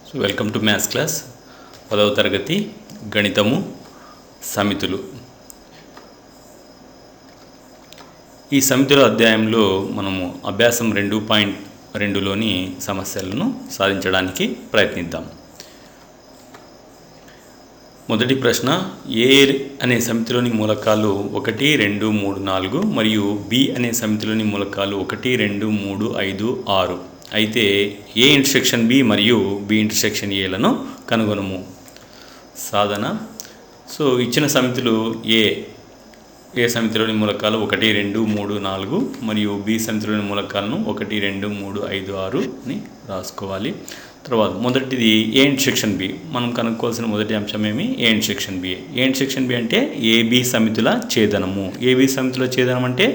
So welcome to maths class 10వ తరగతి గణితము సమితులు. ఈ సమితుల అధ్యాయంలో మనము అభ్యాసం 2.2లోని సమస్యలను సాధించడానికి ప్రయత్నిద్దాం. మొదటి ప్రశ్న, ఏ అనే సమితిలోని మూలకాలు 1, 2, 3, 4 మరియు బి అనే సమితిలోని మూలకాలు 1, 2, 3, 5, 6 అయితే ఏ ఇంటర్సెక్షన్ బి మరియు బి ఇంటర్సెక్షన్ ఏలను కనుగొనము. సాధన. సో ఇచ్చిన సమితులు ఏ సమితిలోని మూలకాలు 1, 2, 3, 4 మరియు బి సమితిలోని మూలకాలను 1, 2, 3, 5, 6 అని రాసుకోవాలి. తర్వాత మొదటిది ఏ ఇంటర్సెక్షన్ బి. మనం కనుక్కోవాల్సిన మొదటి అంశం ఏమి? A intersection B. A intersection B అంటే ఏబి సమితుల ఛేదనము. ఏబి సమితుల ఛేదనం అంటే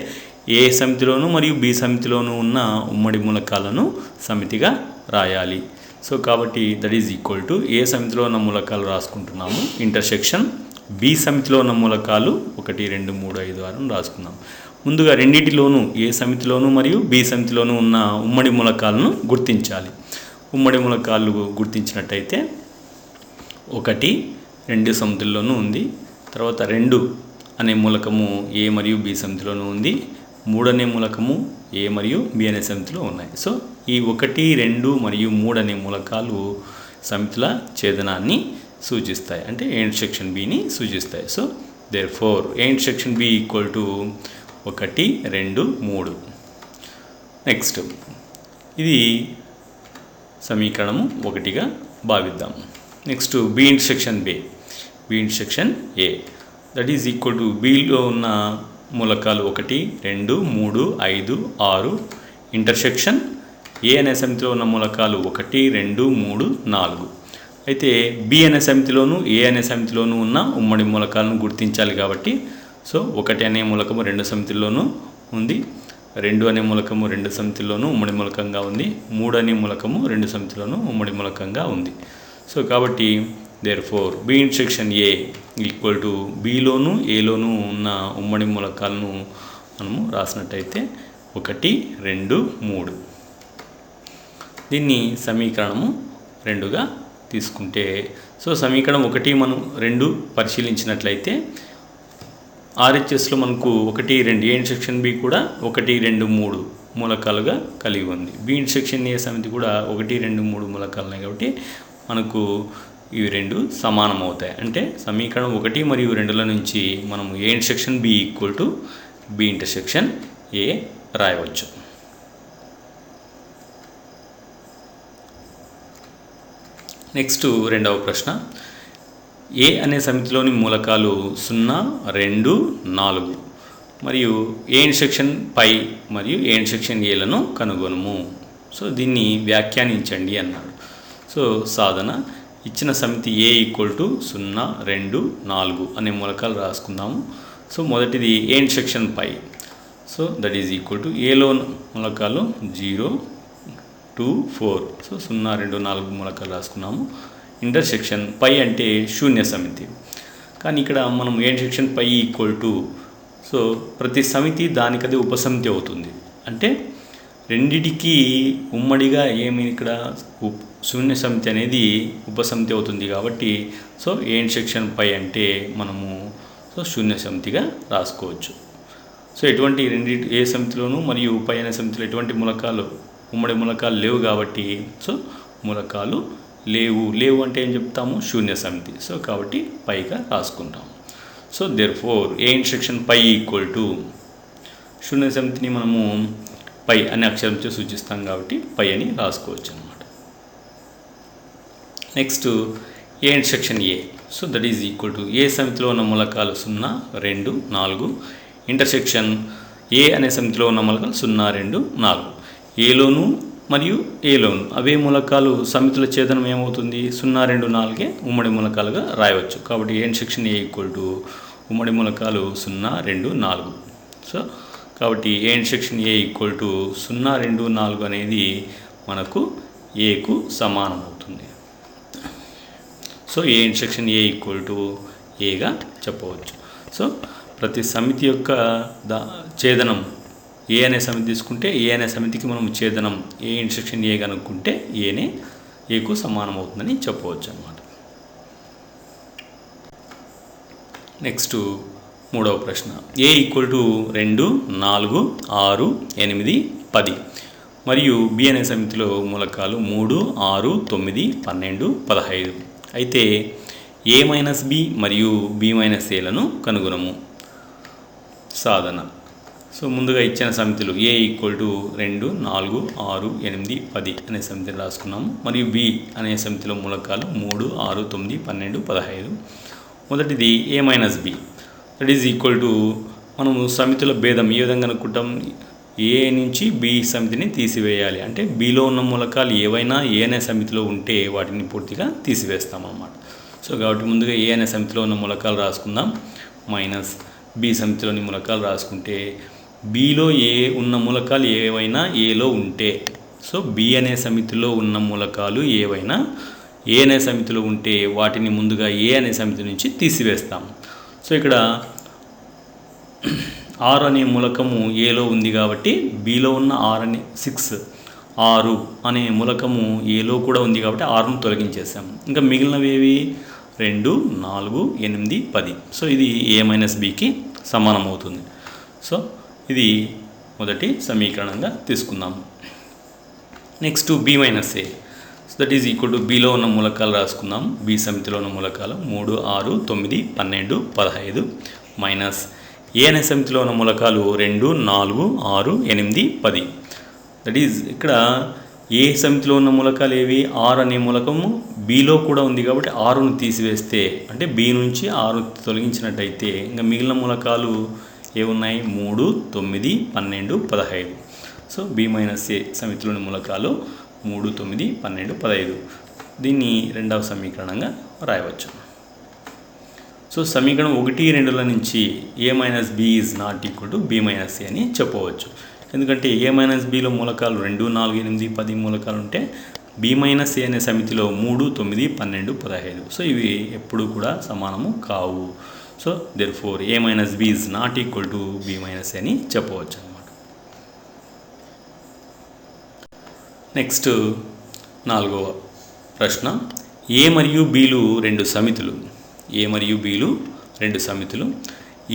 ఏ సమితిలోను మరియు బి సమితిలోను ఉన్న ఉమ్మడి మూలకాలను సమితిగా రాయాలి. సో కాబట్టి that is equal to A సమితిలో ఉన్న మూలకాలు రాసుకుంటున్నాము, ఇంటర్సెక్షన్ బి సమితిలో ఉన్న మూలకాలు 1, 2, 3, 5, 6 రాసుకున్నాం. ముందుగా రెండింటిలోనూ ఏ సమితిలోను మరియు బి సమితిలోను ఉన్న ఉమ్మడి మూలకాలను గుర్తించాలి. ఉమ్మడి మూలకాలు గుర్తించినట్టయితే 1, 2 సమితుల్లోనూ ఉంది. తర్వాత 2 అనే మూలకము ఏ మరియు బి సమితిలోనూ ఉంది. 3 అనే మూలకము ఏ మరియు బి అనే సమితిలో ఉన్నాయి. సో ఈ 1, 2 మరియు 3 అనే మూలకాలు సమితుల ఛేదనాన్ని సూచిస్తాయి, అంటే ఏ ఇంటర్సెక్షన్ బిని సూచిస్తాయి. So therefore A intersection B equal to 1, 2, 3. Next ఇది సమీకరణము 1గా భావిద్దాం. Next B intersection B intersection A that is equal to బిలో ఉన్న మూలకాలు 1, 2, 3, 5, 6 ఇంటర్సెక్షన్ ఏ అనే సమితిలో ఉన్న మూలకాలు 1, 2, 3, 4 అయితే బి అనే సమితిలోను ఏ అనే సమితిలోను ఉన్న ఉమ్మడి మూలకాలను గుర్తించాలి. కాబట్టి సో 1 అనే మూలకము 2 సమితుల్లోనూ ఉంది, 2 అనే మూలకము 2 సమితుల్లోనూ ఉమ్మడి మూలకంగా ఉంది, 3 అనే మూలకము 2 సమితుల్లోనూ ఉమ్మడి మూలకంగా ఉంది. సో కాబట్టి therefore B intersection A equal to బిలోను ఏలోను ఉన్న ఉమ్మడి మూలకాలను మనము రాసినట్టయితే 1, 2, 3. దీన్ని సమీకరణము 2గా తీసుకుంటే సో సమీకరణం 1 మనం 2 పరిశీలించినట్లయితే ఆర్హెచ్ఎస్లో మనకు 1, 2 ఏ ఇంటర్సెక్షన్ బి కూడా 1, 2, 3 మూలకాలుగా కలిగి ఉంది. బి ఇంటర్సెక్షన్ ఏ సమితి కూడా 1, 2, 3 మూలకాలు ఉన్నాయి. కాబట్టి మనకు ఇవి 2 సమానం అవుతాయి. అంటే సమీకరణం 1 మరియు 2ల నుంచి మనము A intersection B equal to B intersection A రాయవచ్చు. నెక్స్ట్ రెండవ ప్రశ్న, ఏ అనే సమితిలోని మూలకాలు 0, 2, 4 మరియు ఏ ఇంటర్సెక్షన్ పై మరియు ఏ ఇంటర్సెక్షన్ ఏలను కనుగొనము. సో దీన్ని వ్యాఖ్యానించండి అన్నాడు. సో సాధన. ఇచ్చిన సమితి ఏ ఈక్వల్ టు 0, 2, 4 అనే మూలకాలు రాసుకుందాము. సో మొదటిది A intersection phi. So that is equal to ఏలో మూలకాలు 0, 2, 4. సో 0, 2, 4 మూలకాలు రాసుకున్నాము. ఇంటర్సెక్షన్ పై అంటే శూన్య సమితి. కానీ ఇక్కడ మనం A intersection phi equal to so ప్రతి సమితి దానికది ఉపసమితి అవుతుంది. అంటే రెండిటికి ఉమ్మడిగా ఏమి ఇక్కడ శూన్య సమితి అనేది ఉపసమితి అవుతుంది. కాబట్టి సో ఏ ఇంటర్సెక్షన్ పై అంటే మనము సో శూన్య సమితిగా రాసుకోవచ్చు. సో ఎటువంటి ఏ సమితిలోనూ మరియు పై అనే సమితిలో ఎటువంటి మూలకాలు ఉమ్మడి మూలకాలు లేవు. కాబట్టి సో మూలకాలు లేవు అంటే ఏం చెప్తాము? శూన్య సమితి. సో కాబట్టి పైగా రాసుకుంటాము. So therefore A intersection phi equal to శూన్య సమితిని మనము పై అనే అక్షరంతో సూచిస్తాం కాబట్టి పై అని రాసుకోవచ్చు అన్నమాట. Next A intersection A. So that is equal to A సమితిలో ఉన్న మూలకాలు 0, 2, 4 ఇంటర్సెక్షన్ ఏ అనే సమితిలో ఉన్న మూలకాలు 0, 2, 4 ఏలోను మరియు ఏలోను అవే మూలకాలు సమితుల ఛేదనం ఏమవుతుంది? 0, 2, 4 ఉమ్మడి మూలకాలుగా రాయవచ్చు. కాబట్టి A intersection A equal to ఉమ్మడి మూలకాలు 0, 2, 4. సో కాబట్టి A intersection A equal to 0, 2, 4 అనేది మనకు ఏకు సమానం అవుతుంది. So A intersection A equal to ఏగా చెప్పవచ్చు. సో ప్రతి సమితి యొక్క ఛేదనం ఏ అనే సమితి తీసుకుంటే ఏ అనే సమితికి మనం ఛేదనం ఏ ఇంటర్సెక్షన్ ఏ కనుక్కుంటే ఏనే ఏకు సమానం అవుతుందని చెప్పవచ్చు అన్నమాట. నెక్స్ట్ మూడవ ప్రశ్న, ఏ ఈక్వల్ టు 2, 4, 6, 8, 10 మరియు బి అనే సమితిలో మూలకాలు 3, 6, 9, 12, 15 అయితే ఏ మైనస్ బి మరియు బి మైనస్ ఏలను కనుగొనము. సాధన. సో ముందుగా ఇచ్చిన సమితులు ఏ ఈక్వల్ టు 2, 4, 6, 8, 10 అనే సమితిని రాసుకున్నాము. మరియు బి అనే సమితిలో మూలకాలు 3, 6, 9, 12, 15. మొదటిది A minus B, that is equal to మనము సమితుల భేదం ఏ విధంగా అనుకుంటాం, ఏ నుంచి బి సమితిని తీసివేయాలి అంటే బిలో ఉన్న మూలకాలు ఏవైనా ఏ అనే సమితిలో ఉంటే వాటిని పూర్తిగా తీసివేస్తాం అన్నమాట. సో కాబట్టి ముందుగా ఏ అనే సమితిలో ఉన్న మూలకాలు రాసుకుందాం, మైనస్ బి సమితిలోని మూలకాలు రాసుకుంటే బిలో ఏ ఉన్న మూలకాలు ఏవైనా ఏలో ఉంటే, సో బి అనే సమితిలో ఉన్న మూలకాలు ఏవైనా ఏ అనే సమితిలో ఉంటే వాటిని ముందుగా ఏ అనే సమితి నుంచి తీసివేస్తాం. సో ఇక్కడ 6 అనే మూలకము ఏలో ఉంది కాబట్టి బిలో ఉన్న 6 అనే మూలకము ఏలో కూడా ఉంది కాబట్టి 6ను తొలగించేసాం. ఇంకా మిగిలినవి ఏవి 2, 4, 8, 10. సో ఇది ఏ మైనస్ బికి సమానం అవుతుంది. సో ఇది మొదటి సమీకరణంగా తీసుకుందాం. Next B minus A, so that is equal to బిలో ఉన్న మూలకాలు రాసుకుందాం. బి సమితిలో ఉన్న మూలకాలు 3, 6, 9, 12, 15 మైనస్ ఏ అనే సమితిలో ఉన్న మూలకాలు 2, 4, 6, 8, 10. దట్ ఈజ్ ఇక్కడ ఏ సమితిలో ఉన్న మూలకాలు ఏవి 6 అనే మూలకము బిలో కూడా ఉంది కాబట్టి 6ను తీసివేస్తే అంటే బి నుంచి 6 తొలగించినట్టయితే ఇంకా మిగిలిన మూలకాలు ఏమున్నాయి 3, 9, 12, 15. సో బి మైనస్ ఏ సమితిలోని మూలకాలు 3, 9, 12, 15. దీన్ని రెండవ సమీకరణంగా రాయవచ్చు. సో సమీకరణం 1, 2ల నుంచి A minus B is not equal to B minus A అని చెప్పవచ్చు. ఎందుకంటే ఏ మైనస్ బిలో మూలకాలు 2, 4, 8, 10 మూలకాలు ఉంటే బి మైనస్ ఏ అనే సమితిలో 3, 9, 12, 15. సో ఇవి ఎప్పుడు కూడా సమానము కావు. So therefore A minus B is not equal to B minus A అని చెప్పవచ్చు అన్నమాట. నెక్స్ట్ 4వ ప్రశ్న, ఏ మరియు బిలు రెండు సమితులు. ఏ మరియు బిలు రెండు సమితులు.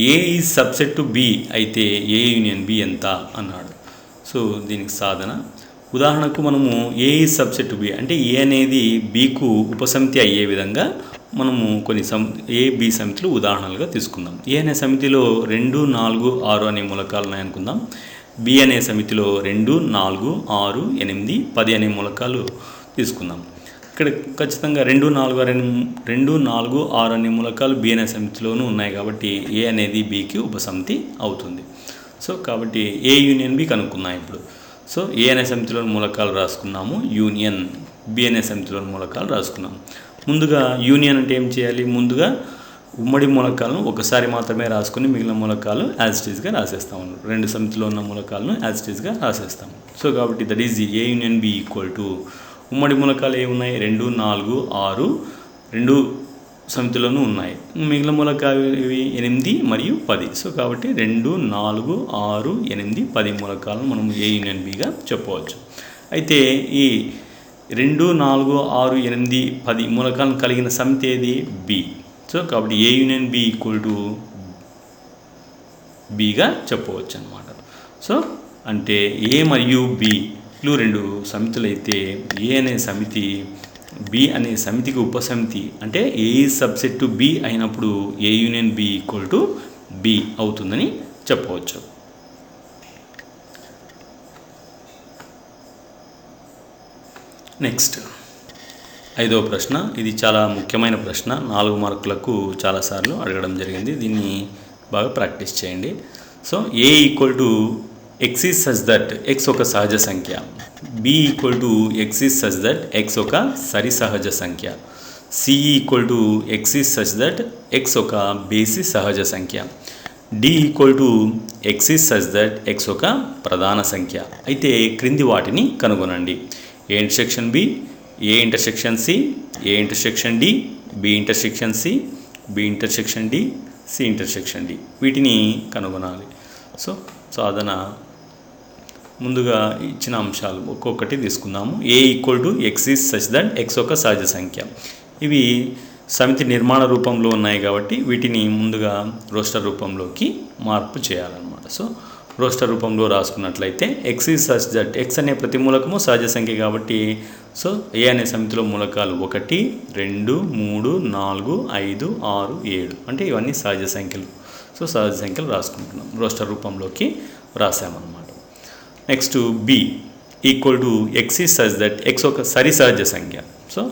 ఏ ఈజ్ సబ్సెట్ టు బి అయితే ఏ యూనియన్ బి ఎంత అన్నాడు. సో దీనికి సాధన. ఉదాహరణకు మనము ఏ ఈజ్ సబ్సెట్ టు బి అంటే ఏ అనేది బికు ఉపసమితి అయ్యే విధంగా మనము కొన్ని ఏ బి సమితులు ఉదాహరణలుగా తీసుకుందాం. ఏ అనే సమితిలో 2, 4, 6 అనే మూలకాలు ఉన్నాయనుకుందాం. బి అనే సమితిలో 2, 4, 6, 8, 10 అనే మూలకాలు తీసుకుందాం. ఇక్కడ ఖచ్చితంగా 2, 4, 6 అనే మూలకాలు బి అనే సమితిలోనూ ఉన్నాయి కాబట్టి ఏ అనేది బికి ఉపసమితి అవుతుంది. సో కాబట్టి ఏ యూనియన్ బి కనుక్కున్నాం ఇప్పుడు. సో ఏ అనే సమితిలోని మూలకాలు రాసుకున్నాము, యూనియన్ బి అనే సమితిలోని మూలకాలు రాసుకున్నాము. ముందుగా యూనియన్ అంటే ఏం చేయాలి, ముందుగా ఉమ్మడి మూలకాలను ఒకసారి మాత్రమే రాసుకుని మిగిలిన మూలకాలు యాజ్ ఇట్ ఈజ్గా రాసేస్తాము. రెండు సమితిలో ఉన్న మూలకాలను యాజ్ ఇట్ ఈజ్గా రాసేస్తాము. సో కాబట్టి that is A union B equal to ఉమ్మడి మూలకాలు ఏమున్నాయి 2, 4, 6 రెండు సమితిలోనూ ఉన్నాయి. మిగిలిన మూలకాలు 8 మరియు 10. సో కాబట్టి 2, 4, 6, 8, 10 మూలకాలను మనం ఏ యూనియన్ బిగా చెప్పవచ్చు. అయితే ఈ 2, 4, 6, 8, 10 మూలకాలను కలిగిన సమితి ఏది బి. సో కాబట్టి ఏ యూనియన్ బి ఈక్వల్ టు బిగా చెప్పవచ్చు అన్నమాట. సో అంటే ఏ మరియు బిలు రెండు సమితులైతే ఏ అనే సమితి బి అనే సమితికి ఉపసమితి అంటే A is subset to B అయినప్పుడు A union B equal to B అవుతుందని చెప్పవచ్చు. నెక్స్ట్ 5వ ప్రశ్న. ఇది చాలా ముఖ్యమైన ప్రశ్న. 4 మార్కులకు చాలాసార్లు అడగడం జరిగింది. దీన్ని బాగా ప్రాక్టీస్ చేయండి. So A equal to X is such that X ఒక సహజ సంఖ్య, B equal to X is such that X ఒక సరి సహజ సంఖ్య, C equal to X is such that X ఒక బేసి సహజ సంఖ్య, D equal to X is such that X ఒక ప్రధాన సంఖ్య అయితే క్రింది వాటిని కనుగొనండి. A intersection B, A intersection C, A intersection D, B intersection C, B intersection D, C intersection D వీటిని కనుగొనాలి. సో సాధన ముందుగా ఇచ్చిన అంశాలు ఒక్కొక్కటి తీసుకుందాము. A equal to X is such that X ఒక సహజ సంఖ్య. ఇవి సమితి నిర్మాణ రూపంలో ఉన్నాయి కాబట్టి వీటిని ముందుగా రోస్టర్ రూపంలోకి మార్పు చేయాలన్నమాట. సో రోస్టర్ రూపంలో రాసుకున్నట్లయితే X is such that X అనే ప్రతి మూలకము సహజ సంఖ్య కాబట్టి సో ఏ అనే సమితిలో మూలకాలు 1, 2, 3, 4, 5, 6, 7 అంటే ఇవన్నీ సహజ సంఖ్యలు. సో సహజ సంఖ్యలు రాసుకుంటున్నాం, రోస్టర్ రూపంలోకి రాసామన్నమాట. Next B equal to X is such that X ఒక సరి సహజ సంఖ్య. సో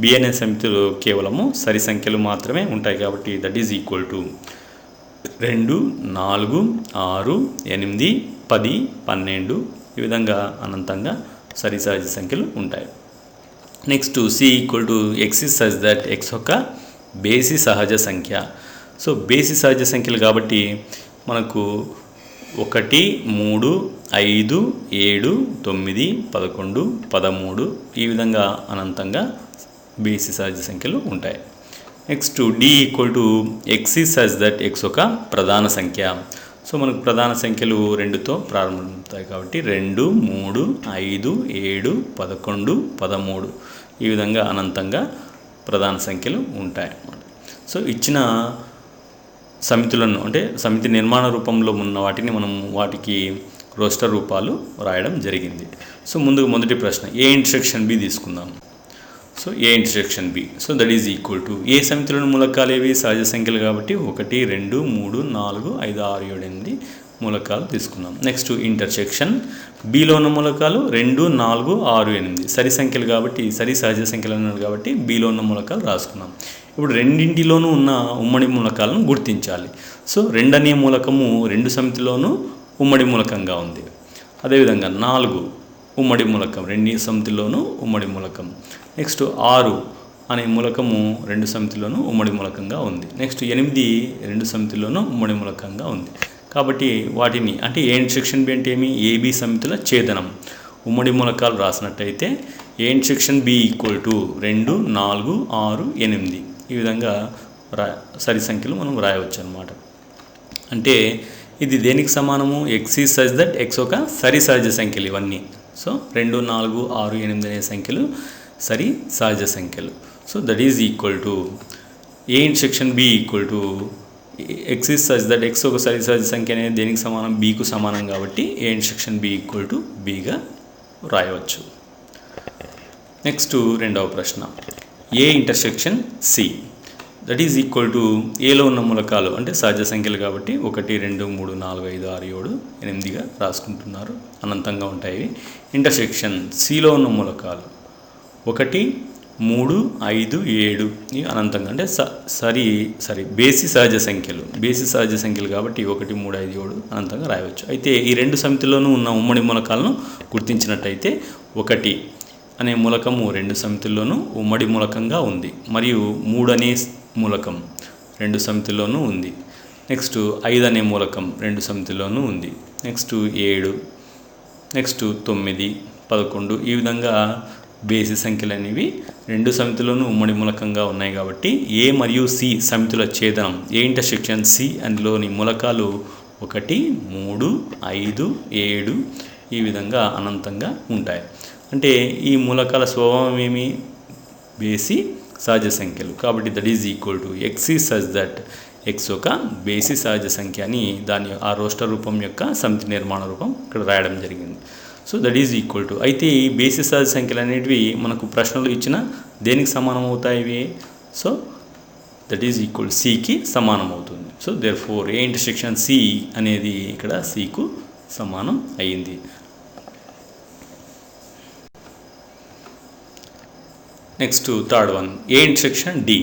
బి అనే సమితిలో కేవలము సరి సంఖ్యలు మాత్రమే ఉంటాయి కాబట్టి దట్ ఈజ్ ఈక్వల్ టు 2, 4, 6, 8, 10, 12 ఈ విధంగా అనంతంగా సరి సహజ సంఖ్యలు ఉంటాయి. Next C equal to X is such that X ఒక బేసి సహజ సంఖ్య. సో బేసి సహజ సంఖ్యలు కాబట్టి మనకు 1, 3, 5, 7, 9, 11, 13 ఈ విధంగా అనంతంగా బేసి సహజ సంఖ్యలు ఉంటాయి. Next D equal to X is such that X ఒక ప్రధాన సంఖ్య. సో మనకు ప్రధాన సంఖ్యలు 2తో ప్రారంభమవుతాయి కాబట్టి 2, 3, 5, 7, 11, 13 ఈ విధంగా అనంతంగా ప్రధాన సంఖ్యలు ఉంటాయి అన్నమాట. సో ఇచ్చిన సమితులను అంటే సమితి నిర్మాణ రూపంలో ఉన్న వాటిని మనం వాటికి రోస్టర్ రూపాలు రాయడం జరిగింది. సో ముందుగా మొదటి ప్రశ్న ఏ ఇంటర్సెక్షన్ బి తీసుకుందాం. So A intersection B so that is equal to A సమితిలోని మూలకాలు ఏవి సహజ సంఖ్యలు కాబట్టి 1, 2, 3, 4, 5, 6, 7, 8 మూలకాలు తీసుకున్నాం. నెక్స్ట్ ఇంటర్సెక్షన్ బిలో ఉన్న మూలకాలు 2, 4, 6, 8 సరి సంఖ్యలు కాబట్టి సరి సహజ సంఖ్యలు అన్నారు కాబట్టి బిలో ఉన్న మూలకాలు రాసుకున్నాం. ఇప్పుడు రెండింటిలోనూ ఉన్న ఉమ్మడి మూలకాలను గుర్తించాలి. సో 2 అనే మూలకము 2 సమితిలోనూ ఉమ్మడి మూలకంగా ఉంది. అదేవిధంగా 4 ఉమ్మడి మూలకం 2 సమితిలోనూ ఉమ్మడి మూలకం. నెక్స్ట్ 6 అనే మూలకము 2 సమితిలోనూ ఉమ్మడి మూలకంగా ఉంది. నెక్స్ట్ 8 2 సమితిలోనూ ఉమ్మడి మూలకంగా ఉంది. కాబట్టి వాటిని అంటే ఏ ఇంటర్సెక్షన్ బి అంటే ఏమి ఏబి సమితుల ఛేదనం ఉమ్మడి మూలకాలు రాసినట్టయితే A intersection B equal to 2, 4, 6, 8 ఈ విధంగా సరి సంఖ్యలు మనం రాయవచ్చు అన్నమాట. అంటే ఇది దేనికి సమానము X is such that X ఒక సరి సహజ సంఖ్యలు ఇవన్నీ. సో 2, 4, 6, 8 అనే సంఖ్యలు సరి సహజ సంఖ్యలు. So that is equal to A intersection B equal to X is such that X ఒక సరి సహజ సంఖ్య అనేది దేనికి సమానం బీకు సమానం కాబట్టి A intersection B equal to బీగా రాయవచ్చు. నెక్స్ట్ రెండవ ప్రశ్న A intersection C that is equal to ఏలో ఉన్న మూలకాలు అంటే సహజ సంఖ్యలు కాబట్టి 1, 2, 3, 4, 5, 6, 7, 8గా రాసుకుంటున్నారు, అనంతంగా ఉంటాయి. ఇంటర్సెక్షన్ సిలో ఉన్న మూలకాలు 1, 3, 5, 7 అనంతంగా అంటే బేసి సహజ సంఖ్యలు కాబట్టి 1, 3, 5, 7 అనంతంగా రాయవచ్చు. అయితే ఈ 2 సమితిలోనూ ఉన్న ఉమ్మడి మూలకాలను గుర్తించినట్టయితే 1 అనే మూలకము 2 సమితుల్లోనూ ఉమ్మడి మూలకంగా ఉంది మరియు 3 అనే మూలకం 2 సమితుల్లోనూ ఉంది. నెక్స్ట్ 5 అనే మూలకం 2 సమితుల్లోనూ ఉంది. నెక్స్ట్ 7, నెక్స్ట్ 9, 11 ఈ విధంగా బేసి సంఖ్యలు అనేవి 2 సమితుల్లోనూ ఉమ్మడి మూలకంగా ఉన్నాయి కాబట్టి ఏ మరియు సి సమితుల ఛేదనం ఏ ఇంటర్సెక్షన్ సి అందులోని మూలకాలు 1, 3, 5, 7 ఈ విధంగా అనంతంగా ఉంటాయి. అంటే ఈ మూలకాల స్వభావం ఏమి బేసి సహజ సంఖ్యలు కాబట్టి that is equal to X is such that X ఒక బేసి సహజ సంఖ్య అని దాని ఆ రోస్టర్ రూపం యొక్క సమితి నిర్మాణ రూపం ఇక్కడ రాయడం జరిగింది. So that is equal to అయితే ఈ బేసి సహజ సంఖ్యలు అనేటివి మనకు ప్రశ్నలు ఇచ్చిన దేనికి సమానం అవుతాయి ఇవి. సో దట్ ఈజ్ ఈక్వల్ సికి సమానం అవుతుంది. So therefore A intersection C అనేది ఇక్కడ సికు సమానం అయ్యింది. Next third one A intersection D.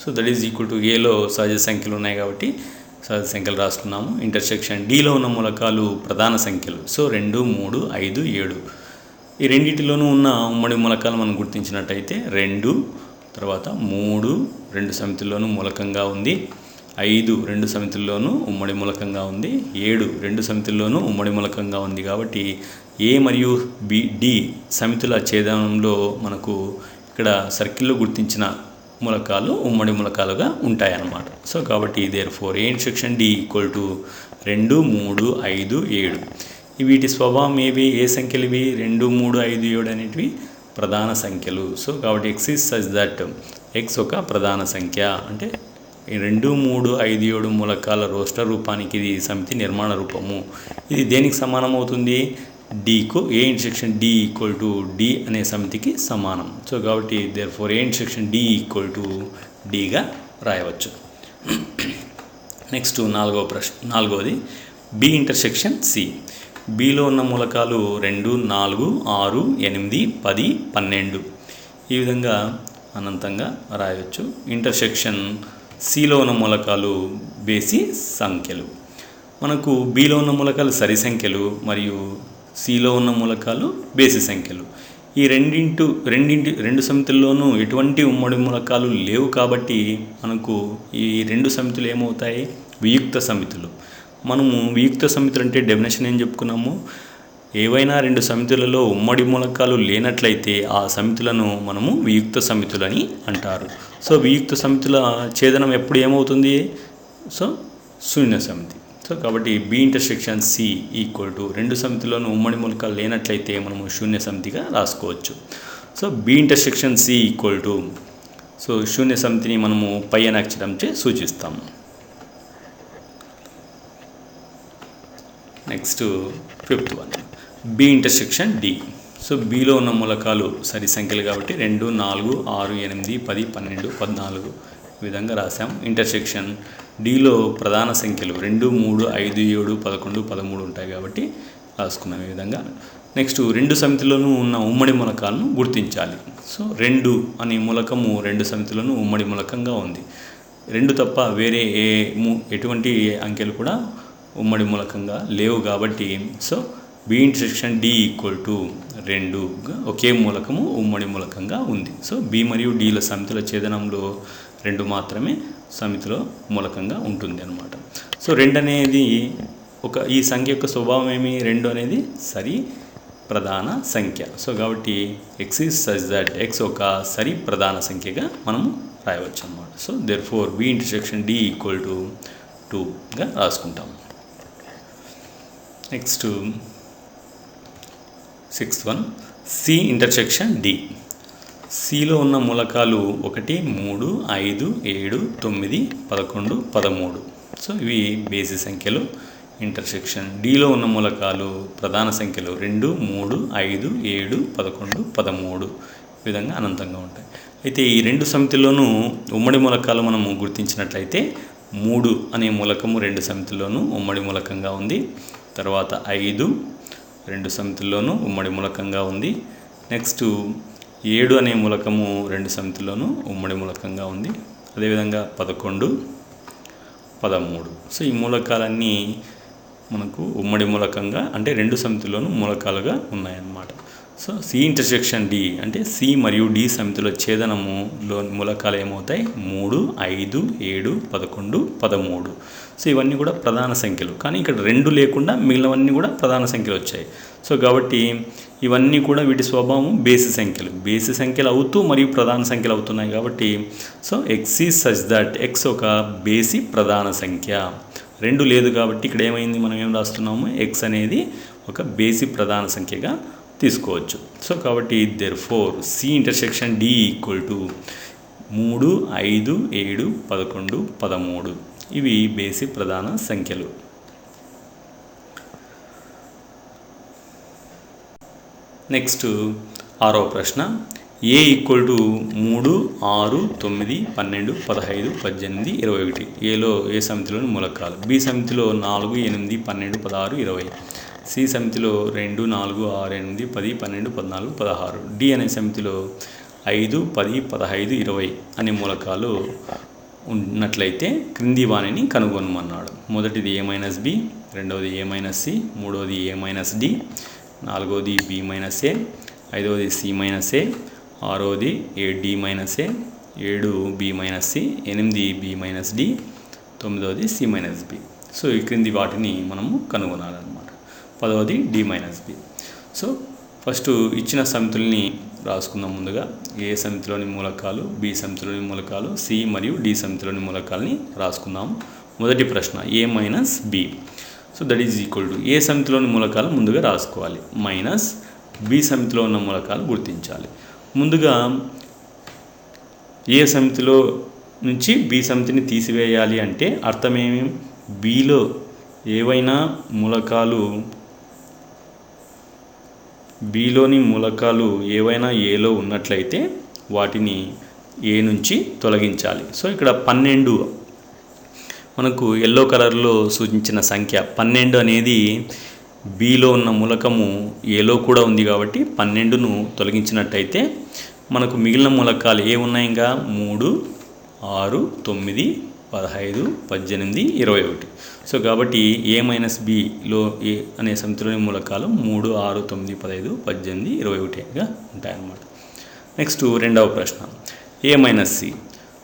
So that is equal to ఏలో సహజ సంఖ్యలు ఉన్నాయి కాబట్టి సహజ సంఖ్యలు రాసుకున్నాము. ఇంటర్సెక్షన్ డిలో ఉన్న మూలకాలు ప్రధాన సంఖ్యలు. సో 2, 3, 5, 7 ఈ రెండింటిలోనూ ఉన్న ఉమ్మడి మూలకాలు మనం గుర్తించినట్టయితే 2 తర్వాత 3 2 సమితుల్లోనూ మూలకంగా ఉంది, 5 2 సమితుల్లోనూ ఉమ్మడి మూలకంగా ఉంది, 7 2 సమితుల్లోనూ ఉమ్మడి మూలకంగా ఉంది. కాబట్టి ఏ మరియు డి సమితుల ఛేదనంలో మనకు ఇక్కడ సర్కిల్లో గుర్తించిన మూలకాలు ఉమ్మడి మూలకాలుగా ఉంటాయన్నమాట. సో కాబట్టి therefore A intersection D equal to 2, 3, 5, 7 వీటి స్వభావం ఏవి, ఏ సంఖ్యలు ఇవి? 2, 3, 5, 7 అనేటివి ప్రధాన సంఖ్యలు. సో కాబట్టి X is such that, X ఒక ప్రధాన సంఖ్య. అంటే 2, 3, 5, 7 మూలకాల రోస్టర్ రూపానికి ఇది సమితి నిర్మాణ రూపము. ఇది దేనికి సమానం అవుతుంది? డీకు. A intersection D equal to D అనే సమితికి సమానం. సో కాబట్టి therefore A intersection D equal to డిగా రాయవచ్చు. నెక్స్ట్ నాలుగవది బి ఇంటర్సెక్షన్ సి. బిలో ఉన్న మూలకాలు 2, 4, 6, 8, 10, 12 ఈ విధంగా అనంతంగా రాయవచ్చు. ఇంటర్సెక్షన్ సిలో ఉన్న మూలకాలు బేసి సంఖ్యలు. మనకు బిలో ఉన్న మూలకాలు సరి సంఖ్యలు మరియు సిలో ఉన్న మూలకాలు బేసి సంఖ్యలు. ఈ రెండు సమితుల్లోనూ ఎటువంటి ఉమ్మడి మూలకాలు లేవు కాబట్టి మనకు ఈ రెండు సమితులు ఏమవుతాయి? వియుక్త సమితులు. మనము వియుక్త సమితులు అంటే డెఫినేషన్ ఏం చెప్పుకున్నాము? ఏవైనా రెండు సమితులలో ఉమ్మడి మూలకాలు లేనట్లయితే ఆ సమితులను మనము వియుక్త సమితులని అంటారు. సో వియుక్త సమితుల ఛేదనం ఎప్పుడు ఏమవుతుంది? సో శూన్య సమితి. సో కాబట్టి B intersection C equal to రెండు సమితుల్లోనూ ఉమ్మడి మూలకాలు లేనట్లయితే మనము శూన్య సమితిగా రాసుకోవచ్చు. So B intersection C equal to, so శూన్య సమితిని మనము పై అనే అక్షరంచే సూచిస్తాము. Next 5th one B intersection D. So బిలో ఉన్న మూలకాలు సరి సంఖ్యలు కాబట్టి 2, 4, 6, 8, 10, 12, 14 ఈ విధంగా రాసాం. ఇంటర్సెక్షన్ డిలో ప్రధాన సంఖ్యలు 2, 3, 5, 7, 11, 13 ఉంటాయి కాబట్టి రాసుకున్నాం ఈ విధంగా. నెక్స్ట్ రెండు సమితిలోనూ ఉన్న ఉమ్మడి మూలకాలను గుర్తించాలి. సో 2 అనే మూలకము రెండు సమితిలోనూ ఉమ్మడి మూలకంగా ఉంది. 2 తప్ప వేరే ఎటువంటి అంకెలు కూడా ఉమ్మడి మూలకంగా లేవు కాబట్టి so B intersection D equal to 2గా ఒకే మూలకము ఉమ్మడి మూలకంగా ఉంది. సో బి మరియు డిల సమితుల ఛేదనంలో 2 మాత్రమే సమితిలో మూలకంగా ఉంటుంది అన్నమాట. సో 2 అనేది ఈ సంఖ్య యొక్క స్వభావం ఏమి? 2 అనేది సరి ప్రధాన సంఖ్య. సో కాబట్టి X is such that, X ఒక సరి ప్రధాన సంఖ్యగా మనము రాయవచ్చు అన్నమాట. So therefore B intersection D equal to 2గా రాసుకుంటాము. Next 6th one C intersection D. సిలో ఉన్న మూలకాలు 1, 3, 5, 7, 9, 11, 13. సో ఇవి బేసి సంఖ్యలు. ఇంటర్సెక్షన్ డిలో ఉన్న మూలకాలు ప్రధాన సంఖ్యలు 2, 3, 5, 7, 11, 13 ఈ విధంగా అనంతంగా ఉంటాయి. అయితే ఈ రెండు సమితుల్లోనూ ఉమ్మడి మూలకాలు మనము గుర్తించినట్లయితే 3 అనే మూలకము రెండు సమితుల్లోనూ ఉమ్మడి మూలకంగా ఉంది. తర్వాత 5 రెండు సమితుల్లోనూ ఉమ్మడి మూలకంగా ఉంది. నెక్స్ట్ 7 అనే మూలకము రెండు సమితుల్లోనూ ఉమ్మడి మూలకంగా ఉంది. అదేవిధంగా 11, 13. సో ఈ మూలకాలన్నీ మనకు ఉమ్మడి మూలకంగా అంటే రెండు సమితుల్లోనూ మూలకాలుగా ఉన్నాయన్నమాట. సో సి ఇంటర్సెక్షన్ డి అంటే సి మరియు డి సమితుల ఛేదనములో మూలకాలు ఏమవుతాయి? 3, 5, 7, 11, 13. సో ఇవన్నీ కూడా ప్రధాన సంఖ్యలు. కానీ ఇక్కడ 2 లేకుండా మిగిలినవన్నీ కూడా ప్రధాన సంఖ్యలు వచ్చాయి. సో కాబట్టి ఇవన్నీ కూడా వీటి స్వభావం బేసి సంఖ్యలు. బేసి సంఖ్యలు అవుతూ మరియు ప్రధాన సంఖ్యలు అవుతున్నాయి కాబట్టి so X is such that, X ఒక బేసి ప్రధాన సంఖ్య. 2 లేదు కాబట్టి ఇక్కడ ఏమైంది? మనం ఏం రాస్తున్నాము? ఎక్స్ అనేది ఒక బేసి ప్రధాన సంఖ్యగా తీసుకోవచ్చు. సో కాబట్టి therefore C intersection D equal to 3, 5, 7, 11, 13 ఇవి బేసి ప్రధాన సంఖ్యలు. నెక్స్ట్ 6వ ప్రశ్న ఏ ఈక్వల్ టు 3, 6, 9, 12, 15, 18, 21. ఏలో ఏ సమితిలోని మూలకాలు? బి సమితిలో 4, 8, 12, 16, 20. సి సమితిలో 2, 4, 6, 8, 10, 12, 14, 16. డి అనే సమితిలో 5, 10, 15, 20 అనే మూలకాలు ఉన్నట్లయితే క్రింది వాణిని కనుగొనమన్నాడు. మొదటిది ఏ మైనస్ బి, రెండవది ఏ మైనస్ సి, మూడవది ఏ మైనస్ డి, నాలుగవది బి మైనస్ ఏ, ఐదవది సి మైనస్ ఏ, ఆరవది D minus A, 7 B minus C, 8 B minus D, 9వది సి మైనస్ బి. సో ఈ క్రింది వాటిని మనము కనుగొనాలన్నమాట. 10వది D minus B. So first ఇచ్చిన సమితుల్ని రాసుకుందాం. ముందుగా ఏ సమితిలోని మూలకాలు, బి సమితిలోని మూలకాలు, సి మరియు డి సమితిలోని మూలకాలని రాసుకుందాం. మొదటి ప్రశ్న A minus B. So that is equal to A సమితిలోని మూలకాలు ముందుగా రాసుకోవాలి మైనస్ బి సమితిలో ఉన్న మూలకాలు గుర్తించాలి. ముందుగా ఏ సమితిలో నుంచి బి సమితిని తీసివేయాలి అంటే అర్థమేమి, బిలో ఏవైనా మూలకాలు బిలోని మూలకాలు ఏవైనా ఏలో ఉన్నట్లయితే వాటిని ఏ నుంచి తొలగించాలి. సో ఇక్కడ 12 మనకు ఎల్లో కలర్లో సూచించిన సంఖ్య 12 అనేది బిలో ఉన్న మూలకము ఏలో కూడా ఉంది కాబట్టి 12ను తొలగించినట్టయితే మనకు మిగిలిన మూలకాలు ఏ ఉన్నాయి, ఇంకా 3, 6, 9, 15, 18, 21. సో కాబట్టి ఏ మైనస్ బిలో ఏ అనే సమితిలోని మూలకాలు 3, 6, 9, 15, 18, 21గా ఉంటాయన్నమాట. నెక్స్ట్ రెండవ ప్రశ్న A minus C.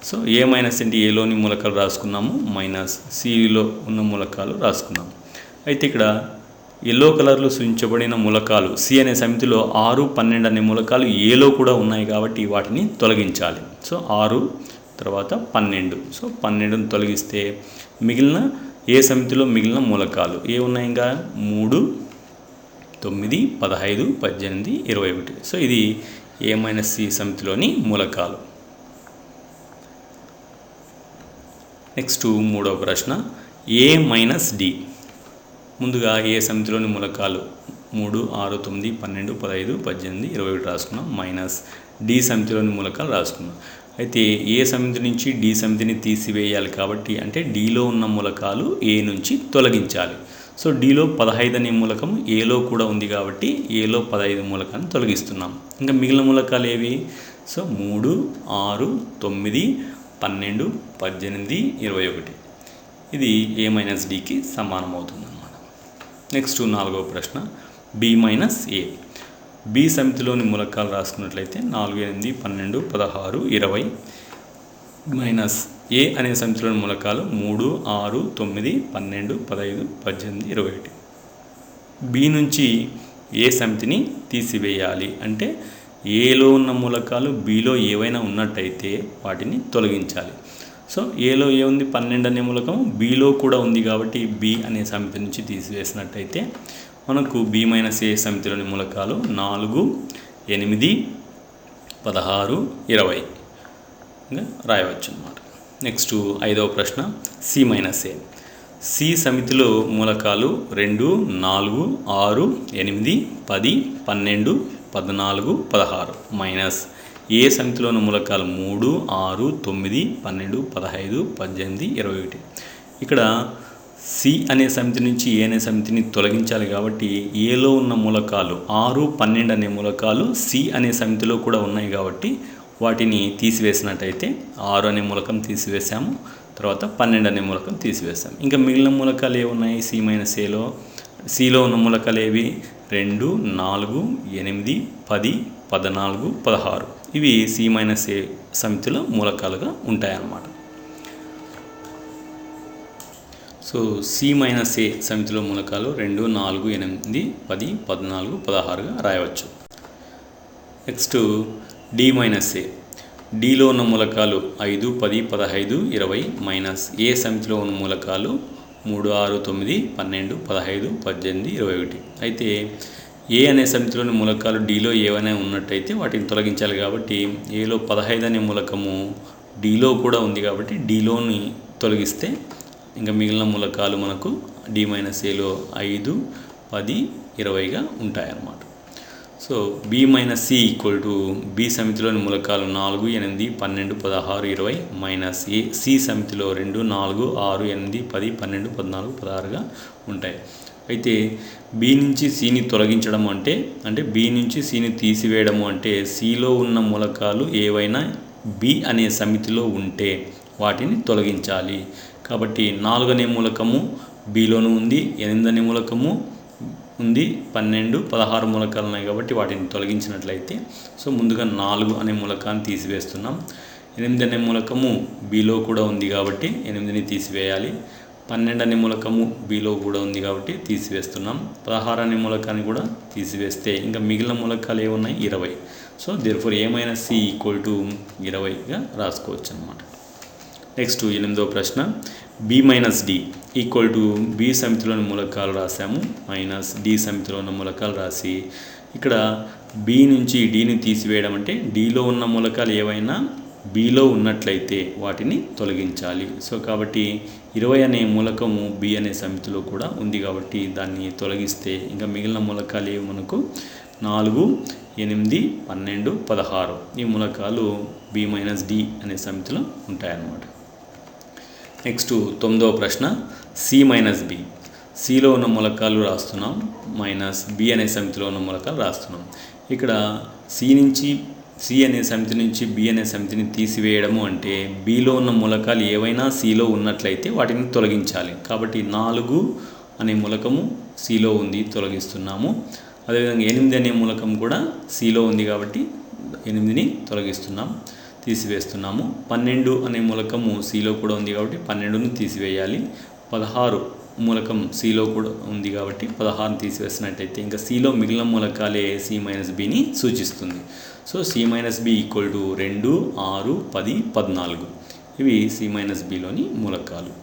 So A minus అంటే ఏలోని మూలకాలు రాసుకున్నాము, మైనస్ సిలో ఉన్న మూలకాలు రాసుకున్నాము. అయితే ఇక్కడ ఎల్లో కలర్లో సూచించబడిన మూలకాలు సి అనే సమితిలో 6, 12 అనే మూలకాలు ఏలో కూడా ఉన్నాయి కాబట్టి వాటిని తొలగించాలి. సో 6 తర్వాత 12. సో 12ను తొలగిస్తే మిగిలిన ఏ సమితిలో మిగిలిన మూలకాలు ఏ ఉన్నాయి, ఇంకా 3, 9, 15, 18, 21. సో ఇది ఏ మైనస్ సి సమితిలోని మూలకాలు. నెక్స్ట్ మూడవ ప్రశ్న ఏ మైనస్ డి. ముందుగా ఏ సమితిలోని మూలకాలు 3, 6, 9, 12, 15, 18, 21 రాసుకున్నాం, మైనస్ డి సమితిలోని మూలకాలు రాసుకున్నాం. అయితే ఏ సమితి నుంచి డి సమితిని తీసివేయాలి కాబట్టి అంటే డిలో ఉన్న మూలకాలు ఏ నుంచి తొలగించాలి. సో డిలో 15 అనే మూలకం ఏలో కూడా ఉంది కాబట్టి ఏలో 15 మూలకాన్ని తొలగిస్తున్నాం. ఇంకా మిగిలిన మూలకాలు ఏవి, సో 3, 6, 9, 12, 18, 21. ఇది ఏ మైనస్ డికి సమానం అవుతుంది అన్నమాట. నెక్స్ట్ నాలుగవ ప్రశ్న బి మైనస్ ఏ. బి సమితిలోని మూలకాలు రాసుకున్నట్లయితే 4, 8, 12, 16, 20 మైనస్ ఏ అనే సమితిలోని మూలకాలు 3, 6, 9, 12, 15, 18, 21. బి నుంచి ఏ సమితిని తీసివేయాలి అంటే ఏలో ఉన్న మూలకాలు బిలో ఏవైనా ఉన్నట్టయితే వాటిని తొలగించాలి. సో ఏలో ఏ ఉంది, 12 అనే మూలకం బిలో కూడా ఉంది కాబట్టి బి అనే సమితి నుంచి తీసివేసినట్టయితే మనకు బి మైనస్ ఏ సమితిలోని మూలకాలు 4, 8, 16, 20గా రాయవచ్చు అన్నమాట. నెక్స్ట్ ఐదవ ప్రశ్న సి మైనస్ ఏ. సి సమితిలో మూలకాలు 2, 4, 6, 8, 10, 12, 14, 16 మైనస్ ఏ సమితిలోని మూలకాలు 3, 6, 9, 12, 15, 18, 21. ఇక్కడ సి అనే సమితి నుంచి ఏ అనే సమితిని తొలగించాలి కాబట్టి ఏలో ఉన్న మూలకాలు 6, 12 అనే మూలకాలు సి అనే సమితిలో కూడా ఉన్నాయి కాబట్టి వాటిని తీసివేసినట్టయితే 6 అనే మూలకం తీసివేసాము, తర్వాత 12 అనే మూలకం తీసివేసాము. ఇంకా మిగిలిన మూలకాలు ఏ ఉన్నాయి సి మైనస్ ఏలో, సిలో ఉన్న మూలకాలు ఏవి 2, 4, 8, 10, 14, 16. ఇవి సి మైనస్ ఏ సమితిలో మూలకాలుగా ఉంటాయన్నమాట. సో సి మైనస్ ఏ సమితిలో మూలకాలు 2, 4, 8, 10, 14, 16గా రాయవచ్చు. నెక్స్ట్ డి మైనస్ ఏ. డిలో ఉన్న మూలకాలు 5, 10, 15, 20 మైనస్ ఏ సమితిలో ఉన్న మూలకాలు 3, 6, 9, 12, 15, 18, 21. అయితే ఏ అనే సమితిలోని మూలకాలు డిలో ఏవైనా ఉన్నట్టయితే వాటిని తొలగించాలి కాబట్టి ఏలో 15 అనే మూలకము డిలో కూడా ఉంది కాబట్టి డిలోని తొలగిస్తే ఇంకా మిగిలిన మూలకాలు మనకు డి మైనస్ ఏలో 5, 10, 20గా ఉంటాయన్నమాట. So B minus C equal to B సమితిలోని మూలకాలు 4, 8, 12, 16, 20 మైనస్ ఏ సి సమితిలో 2, 4, 6, 8, 10, 12, 14, 16గా ఉంటాయి. అయితే బి నుంచి సిని తొలగించడం అంటే బి నుంచి సిని తీసివేయడము అంటే సిలో ఉన్న మూలకాలు ఏవైనా బి అనే సమితిలో ఉంటే వాటిని తొలగించాలి. కాబట్టి 4 అనే మూలకము బిలోను ఉంది, 8 అనే మూలకము ఉంది, 12, 16 మూలకాలు ఉన్నాయి కాబట్టి వాటిని తొలగించినట్లయితే సో ముందుగా 4 అనే మూలకాన్ని తీసివేస్తున్నాం. 8 అనే మూలకము బిలో కూడా ఉంది కాబట్టి 8ని తీసివేయాలి. 12 అనే మూలకము బిలో కూడా ఉంది కాబట్టి తీసివేస్తున్నాం. 16 అనే మూలకాన్ని కూడా తీసివేస్తే ఇంకా మిగిలిన మూలకాలు ఏమున్నాయి 20. So therefore A minus C equal to 20గా రాసుకోవచ్చు అన్నమాట. నెక్స్ట్ 8వ ప్రశ్న B minus D equal to B సమితిలోని మూలకాలు రాసాము మైనస్ డి సమితిలో ఉన్న మూలకాలు రాసి ఇక్కడ బి నుంచి డిని తీసివేయడం అంటే డిలో ఉన్న మూలకాలు ఏవైనా బిలో ఉన్నట్లయితే వాటిని తొలగించాలి. సో కాబట్టి 20 అనే మూలకము బి అనే సమితిలో కూడా ఉంది కాబట్టి దాన్ని తొలగిస్తే ఇంకా మిగిలిన మూలకాలు ఏవి మనకు 4, 8, 12, 16 ఈ మూలకాలు బి మైనస్ డి అనే సమితిలో ఉంటాయన్నమాట. నెక్స్ట్ 9వ ప్రశ్న సి మైనస్ బి సిలో ఉన్న మూలకాలు రాస్తున్నాం మైనస్ బి అనే సమితిలో ఉన్న మూలకాలు రాస్తున్నాం. ఇక్కడ సి అనే సమితి నుంచి బి అనే సమితిని తీసివేయడము అంటే బిలో ఉన్న మూలకాలు ఏవైనా సిలో ఉన్నట్లయితే వాటిని తొలగించాలి. కాబట్టి 4 అనే మూలకము సిలో ఉంది, తొలగిస్తున్నాము. అదేవిధంగా 8 అనే మూలకం కూడా సిలో ఉంది కాబట్టి 8ని తొలగిస్తున్నాం, తీసివేస్తున్నాము. 12 అనే మూలకము సిలో కూడా ఉంది కాబట్టి 12ని తీసివేయాలి. 16 మూలకం సిలో కూడా ఉంది కాబట్టి 16ని తీసివేసినట్టయితే ఇంకా సిలో మిగిలిన మూలకాలే సి మైనస్ బిని సూచిస్తుంది. So C minus B equal to 2, 6, 10, 14 ఇవి సి మైనస్ బిలోని మూలకాలు.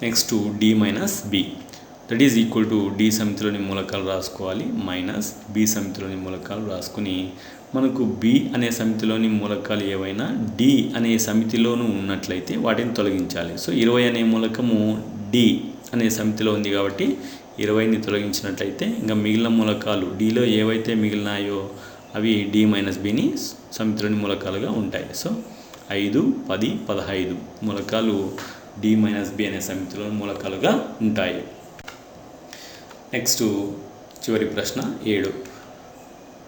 Next D minus B that is equal to D సమితిలోని మూలకాలు రాసుకోవాలి మైనస్ బి సమితిలోని మూలకాలు రాసుకుని మనకు బి అనే సమితిలోని మూలకాలు ఏవైనా డి అనే సమితిలోనూ ఉన్నట్లయితే వాటిని తొలగించాలి. సో 20 అనే మూలకము డి అనే సమితిలో ఉంది కాబట్టి 20ని తొలగించినట్లయితే ఇంకా మిగిలిన మూలకాలు డిలో ఏవైతే మిగిలినాయో అవి డి మైనస్ బిని సమితిలోని మూలకాలుగా ఉంటాయి. సో 5, 10, 15 మూలకాలు డి మైనస్ బి అనే సమితిలో మూలకాలుగా ఉంటాయి. నెక్స్ట్ చివరి ప్రశ్న 7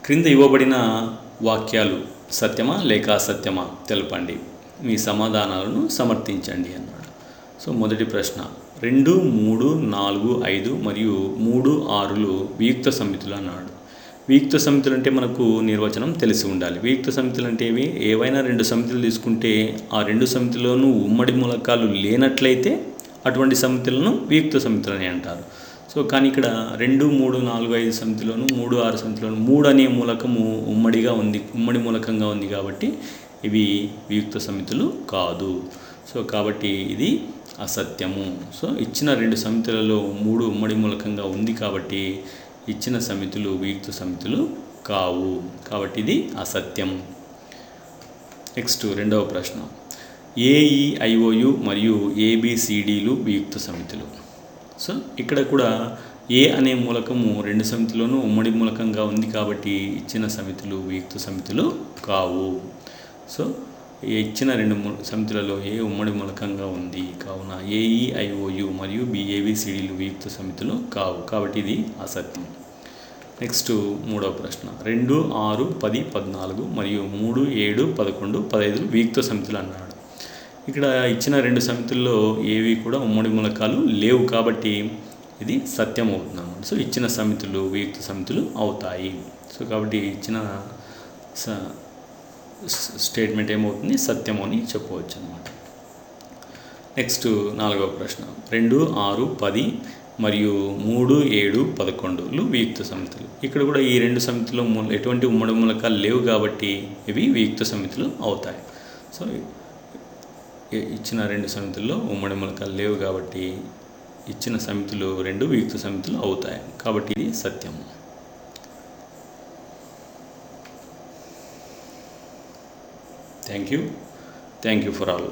క్రింద ఇవ్వబడిన వాక్యాలు సత్యమా లేక అసత్యమా తెలపండి, మీ సమాధానాలను సమర్థించండి అన్నాడు. సో మొదటి ప్రశ్న 2, 3, 4, 5 మరియు 3, 6లు వియుక్త సమితులు అన్నాడు. వియుక్త సమితులు అంటే మనకు నిర్వచనం తెలిసి ఉండాలి. వియుక్త సమితులు అంటే ఏవైనా 2 సమితులు తీసుకుంటే ఆ 2 సమితుల్లోనూ ఉమ్మడి మూలకాలు లేనట్లయితే అటువంటి సమితులను వియుక్త సమితులు అని అంటారు. సో కానీ ఇక్కడ 2, 3, 4, 5 సమితిలోను 3, 6 సమితిలోను 3 అనే మూలకము ఉమ్మడి మూలకంగా ఉంది కాబట్టి ఇవి వియుక్త సమితులు కాదు. సో కాబట్టి ఇది అసత్యము. సో ఇచ్చిన 2 సమితులలో 3 ఉమ్మడి మూలకంగా ఉంది కాబట్టి ఇచ్చిన సమితులు వియుక్త సమితులు కావు, కాబట్టి ఇది అసత్యం. నెక్స్ట్ 2వ ప్రశ్న ఏఈఐఓయు మరియు ఏబిసిడిలు వియుక్త సమితులు. సో ఇక్కడ కూడా ఏ అనే మూలకము 2 సమితిలోనూ ఉమ్మడి మూలకంగా ఉంది కాబట్టి ఇచ్చిన సమితులు వియుక్త సమితులు కావు. సో ఇచ్చిన 2 సమితులలో ఏ ఉమ్మడి మూలకంగా ఉంది కావున ఏఈఐఓయు మరియు బిఏబిసిడిలు వియుక్త సమితులు కావు, కాబట్టి ఇది అసత్యం. నెక్స్ట్ 3వ ప్రశ్న 2, 6, 10, 14 మరియు 3, 7, 11, 15 వియుక్త సమితులు అన్నాడు. ఇక్కడ ఇచ్చిన 2 సమితుల్లో ఏవి కూడా ఉమ్మడి మూలకాలు లేవు కాబట్టి ఇది సత్యం అవుతుంది అన్నమాట. సో ఇచ్చిన సమితులు వియుక్త సమితులు అవుతాయి. సో కాబట్టి ఇచ్చిన స్టేట్మెంట్ ఏమవుతుంది, సత్యము అని చెప్పవచ్చు అన్నమాట. నెక్స్ట్ 4వ ప్రశ్న 2, 6, 10 మరియు 3, 7, 11లు వియుక్త సమితులు. ఇక్కడ కూడా ఈ 2 సమితుల్లో ఎటువంటి ఉమ్మడి మూలకాలు లేవు కాబట్టి ఇవి వియుక్త సమితులు అవుతాయి. సో ఇచ్చిన 2 సమితుల్లో ఉమ్మడి మూలకాలు లేవు కాబట్టి ఇచ్చిన సమితులు 2 వియుక్త సమితులు అవుతాయి, కాబట్టి ఇది సత్యం. Thank you for all.